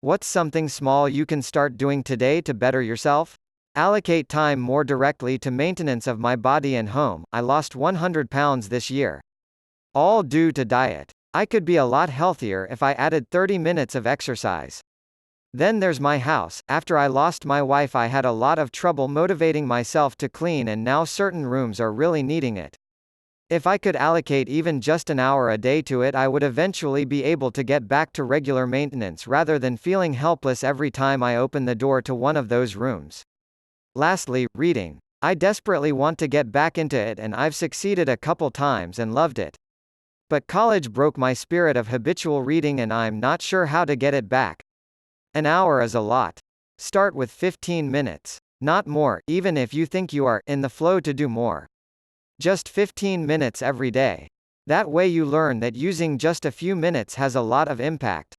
What's something small you can start doing today to better yourself? Allocate time more directly to maintenance of my body and home. I lost 100 pounds this year. All due to diet. I could be a lot healthier if I added 30 minutes of exercise. Then there's my house. After I lost my wife, I had a lot of trouble motivating myself to clean, and now certain rooms are really needing it. If I could allocate even just an hour a day to it, I would eventually be able to get back to regular maintenance rather than feeling helpless every time I open the door to one of those rooms. Lastly, reading. I desperately want to get back into it, and I've succeeded a couple times and loved it. But college broke my spirit of habitual reading, and I'm not sure how to get it back. An hour is a lot. Start with 15 minutes. Not more, even if you think you are in the flow to do more. Just 15 minutes every day. That way you learn that using just a few minutes has a lot of impact.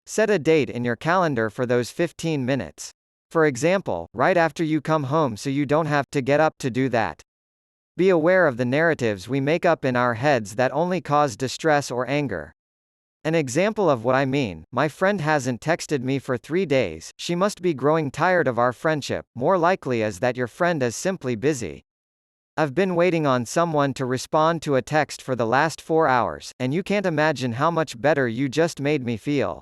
Set a date in your calendar for those 15 minutes. For example, right after you come home, so you don't have to get up to do that. Be aware of the narratives we make up in our heads that only cause distress or anger. An example of what I mean: my friend hasn't texted me for 3 days, she must be growing tired of our friendship. More likely is that your friend is simply busy. I've been waiting on someone to respond to a text for the last 4 hours, and you can't imagine how much better you just made me feel.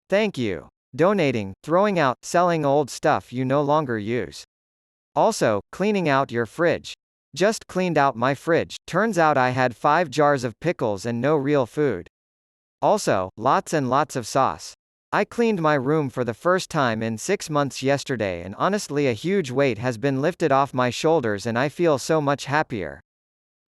Thank you. Donating, throwing out, selling old stuff you no longer use. Also, cleaning out your fridge. Just cleaned out my fridge. Turns out I had 5 jars of pickles and no real food. Also, lots and lots of sauce. I cleaned my room for the first time in 6 months yesterday, and honestly a huge weight has been lifted off my shoulders and I feel so much happier.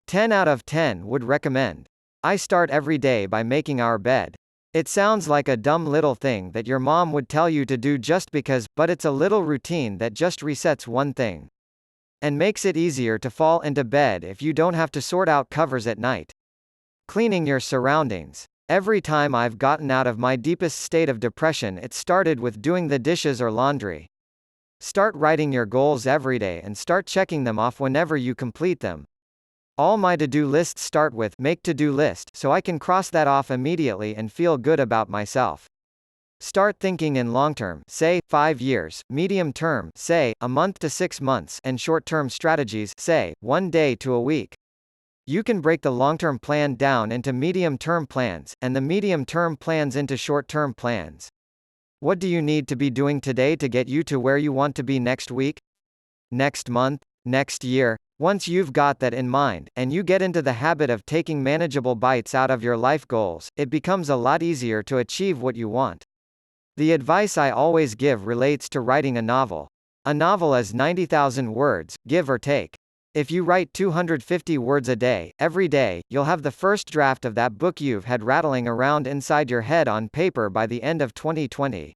10 out of 10 would recommend. I start every day by making our bed. It sounds like a dumb little thing that your mom would tell you to do just because, but it's a little routine that just resets one thing. And makes it easier to fall into bed if you don't have to sort out covers at night. Cleaning your surroundings. Every time I've gotten out of my deepest state of depression, it started with doing the dishes or laundry. Start writing your goals every day and start checking them off whenever you complete them. All my to-do lists start with "make to-do list," so I can cross that off immediately and feel good about myself. Start thinking in long-term, say, 5 years, medium-term, say, a month to 6 months, and short-term strategies, say, 1 day to a week. You can break the long-term plan down into medium-term plans, and the medium-term plans into short-term plans. What do you need to be doing today to get you to where you want to be next week? Next month? Next year? Once you've got that in mind, and you get into the habit of taking manageable bites out of your life goals, it becomes a lot easier to achieve what you want. The advice I always give relates to writing a novel. A novel is 90,000 words, give or take. If you write 250 words a day, every day, you'll have the first draft of that book you've had rattling around inside your head on paper by the end of 2020.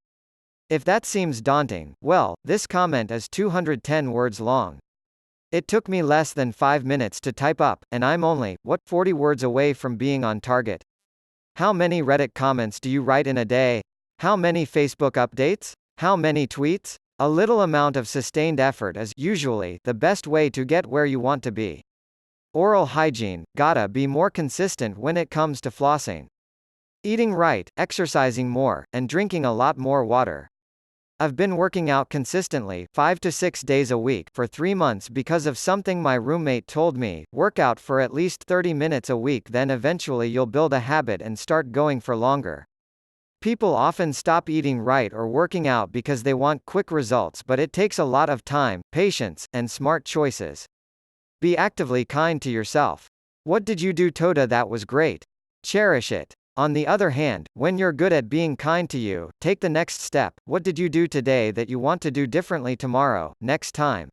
If that seems daunting, well, this comment is 210 words long. It took me less than 5 minutes to type up, and I'm only, 40 words away from being on target. How many Reddit comments do you write in a day? How many Facebook updates? How many tweets? A little amount of sustained effort is usually the best way to get where you want to be. Oral hygiene, gotta be more consistent when it comes to flossing. Eating right, exercising more, and drinking a lot more water. I've been working out consistently, 5 to 6 days a week, for 3 months because of something my roommate told me: work out for at least 30 minutes a week, then eventually you'll build a habit and start going for longer. People often stop eating right or working out because they want quick results, but it takes a lot of time, patience, and smart choices. Be actively kind to yourself. What did you do today that was great? Cherish it. On the other hand, when you're good at being kind to you, take the next step. What did you do today that you want to do differently tomorrow, next time?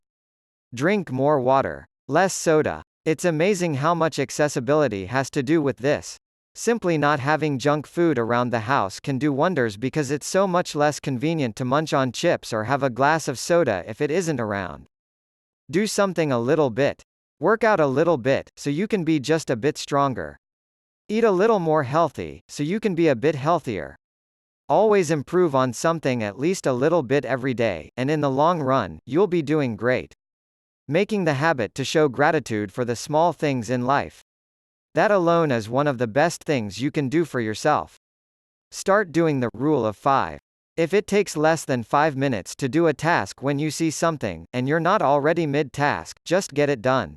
Drink more water. Less soda. It's amazing how much accessibility has to do with this. Simply not having junk food around the house can do wonders because it's so much less convenient to munch on chips or have a glass of soda if it isn't around. Do something a little bit. Work out a little bit, so you can be just a bit stronger. Eat a little more healthy, so you can be a bit healthier. Always improve on something at least a little bit every day, and in the long run, you'll be doing great. Making the habit to show gratitude for the small things in life. That alone is one of the best things you can do for yourself. Start doing the rule of 5. If it takes less than 5 minutes to do a task when you see something, and you're not already mid-task, just get it done.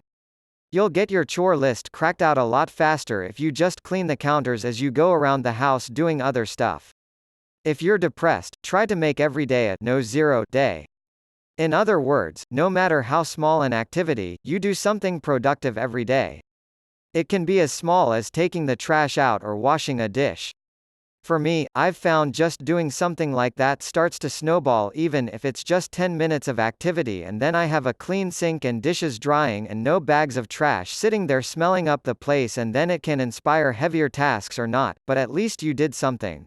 You'll get your chore list cracked out a lot faster if you just clean the counters as you go around the house doing other stuff. If you're depressed, try to make every day a no zero day. In other words, no matter how small an activity, you do something productive every day. It can be as small as taking the trash out or washing a dish. For me, I've found just doing something like that starts to snowball even if it's just 10 minutes of activity, and then I have a clean sink and dishes drying and no bags of trash sitting there smelling up the place, and then it can inspire heavier tasks or not, but at least you did something.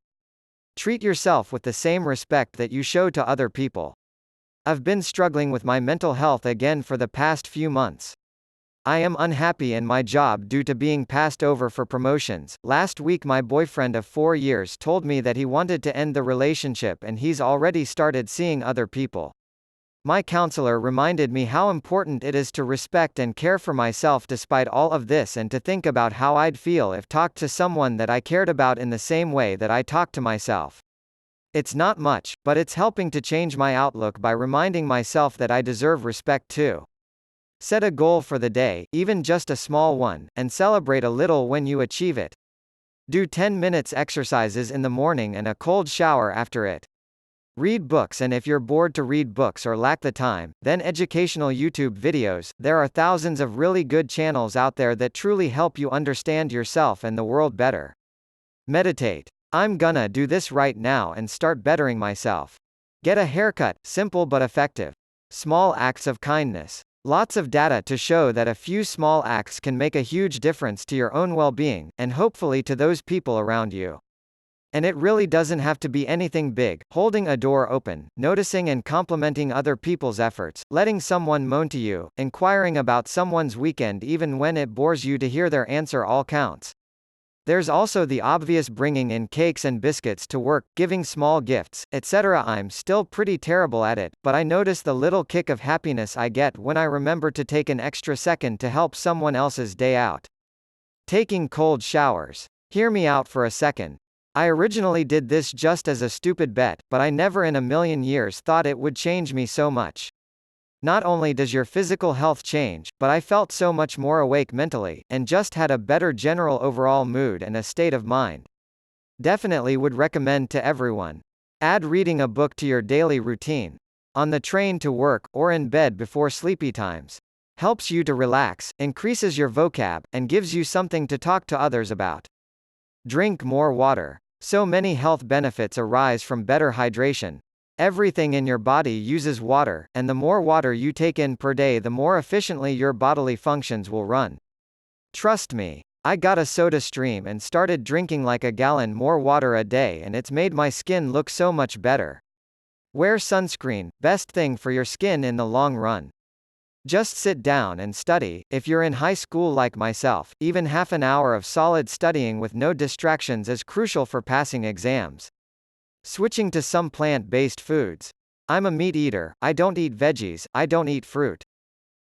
Treat yourself with the same respect that you show to other people. I've been struggling with my mental health again for the past few months. I am unhappy in my job due to being passed over for promotions. Last week, my boyfriend of 4 years told me that he wanted to end the relationship and he's already started seeing other people. My counselor reminded me how important it is to respect and care for myself despite all of this, and to think about how I'd feel if talked to someone that I cared about in the same way that I talk to myself. It's not much, but it's helping to change my outlook by reminding myself that I deserve respect too. Set a goal for the day, even just a small one, and celebrate a little when you achieve it. Do 10 minutes exercises in the morning and a cold shower after it. Read books, and if you're bored to read books or lack the time, then educational YouTube videos. There are thousands of really good channels out there that truly help you understand yourself and the world better. Meditate. I'm gonna do this right now and start bettering myself. Get a haircut, simple but effective. Small acts of kindness. Lots of data to show that a few small acts can make a huge difference to your own well-being, and hopefully to those people around you. And it really doesn't have to be anything big: holding a door open, noticing and complimenting other people's efforts, letting someone moan to you, inquiring about someone's weekend even when it bores you to hear their answer all counts. There's also the obvious bringing in cakes and biscuits to work, giving small gifts, etc. I'm still pretty terrible at it, but I notice the little kick of happiness I get when I remember to take an extra second to help someone else's day out. Taking cold showers. Hear me out for a second. I originally did this just as a stupid bet, but I never in a million years thought it would change me so much. Not only does your physical health change, but I felt so much more awake mentally, and just had a better general overall mood and a state of mind. Definitely would recommend to everyone. Add reading a book to your daily routine. On the train to work, or in bed before sleepy times. Helps you to relax, increases your vocab, and gives you something to talk to others about. Drink more water. So many health benefits arise from better hydration. Everything in your body uses water, and the more water you take in per day, the more efficiently your bodily functions will run. Trust me. I got a soda stream and started drinking like a gallon more water a day, and it's made my skin look so much better. Wear sunscreen, best thing for your skin in the long run. Just sit down and study. If you're in high school like myself, even half an hour of solid studying with no distractions is crucial for passing exams. Switching to some plant-based foods. I'm a meat eater. I don't eat veggies, I don't eat fruit.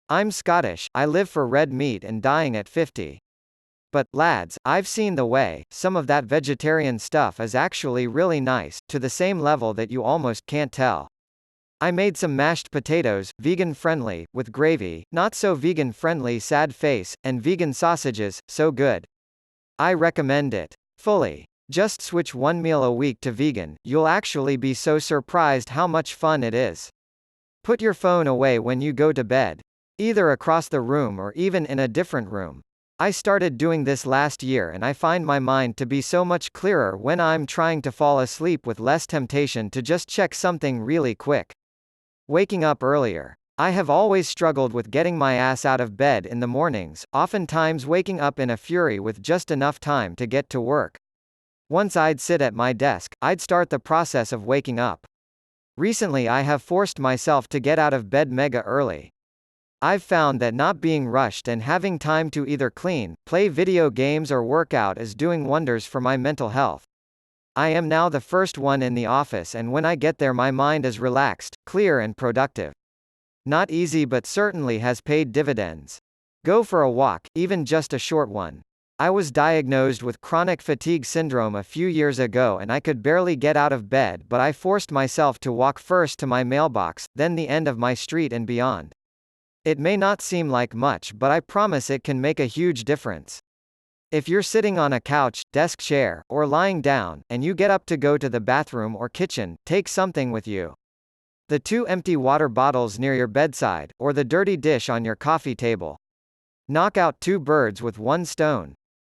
I'm Scottish, I live for red meat and dying at 50. But, lads, I've seen the way. Some of that vegetarian stuff is actually really nice, to the same level that you almost can't tell. I made some mashed potatoes, vegan-friendly, with gravy, not so vegan-friendly sad face, and vegan sausages, so good. I recommend it. Fully. Just switch one meal a week to vegan, you'll actually be so surprised how much fun it is. Put your phone away when you go to bed. Either across the room or even in a different room. I started doing this last year, and I find my mind to be so much clearer when I'm trying to fall asleep, with less temptation to just check something really quick. Waking up earlier. I have always struggled with getting my ass out of bed in the mornings, oftentimes waking up in a fury with just enough time to get to work. Once I'd sit at my desk, I'd start the process of waking up. Recently I have forced myself to get out of bed mega early. I've found that not being rushed and having time to either clean, play video games or work out is doing wonders for my mental health. I am now the first one in the office, and when I get there my mind is relaxed, clear and productive. Not easy, but certainly has paid dividends. Go for a walk, even just a short one. I was diagnosed with chronic fatigue syndrome a few years ago and I could barely get out of bed, but I forced myself to walk first to my mailbox, then the end of my street and beyond. It may not seem like much, but I promise it can make a huge difference. If you're sitting on a couch, desk chair, or lying down, and you get up to go to the bathroom or kitchen, take something with you. The 2 empty water bottles near your bedside, or the dirty dish on your coffee table. Knock out 2 birds with 1 stone.